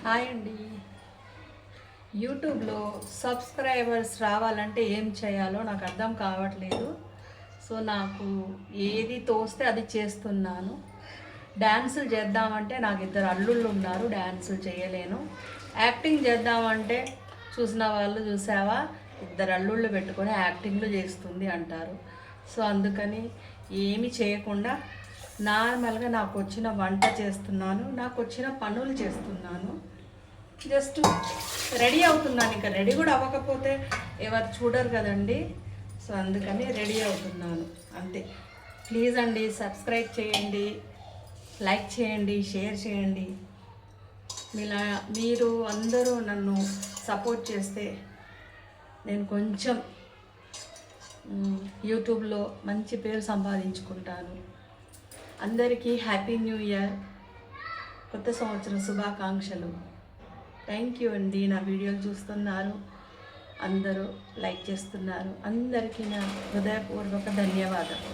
Hi అండి. యూట్యూబ్లో subscribers రావాలంటే ఏం చేయాలో నాకు అర్థం కావట్లేదు. సో నాకు ఏది తోస్తే అది చేస్తున్నాను. డ్యాన్సులు చేద్దామంటే నాకు ఇద్దరు అల్లుళ్ళు ఉన్నారు, డ్యాన్సులు చేయలేను. యాక్టింగ్ చేద్దామంటే చూసిన వాళ్ళు చూసావా ఇద్దరు అల్లుళ్ళు పెట్టుకొని యాక్టింగ్లు చేస్తుంది అంటారు. సో అందుకని ఏమి చేయకుండా నార్మల్గా నాకు వచ్చిన వంట చేస్తున్నాను, నాకు వచ్చిన పనులు చేస్తున్నాను. జస్ట్ రెడీ అవుతున్నాను. ఇంకా రెడీ కూడా అవ్వకపోతే ఎవరు చూడరు కదండి. సో అందుకని రెడీ అవుతున్నాను అంతే. ప్లీజ్ అండి, సబ్స్క్రైబ్ చేయండి, లైక్ చేయండి, షేర్ చేయండి. మీరు అందరూ నన్ను సపోర్ట్ చేస్తే నేను కొంచెం యూట్యూబ్లో మంచి పేరు సంపాదించుకుంటాను. అందరికీ హ్యాపీ న్యూ ఇయర్, కొత్త సంవత్సరం శుభాకాంక్షలు. థ్యాంక్ యూ అండి. నా వీడియోలు చూస్తున్నారు, అందరూ లైక్ చేస్తున్నారు. అందరికీ నా హృదయపూర్వక ధన్యవాదాలు.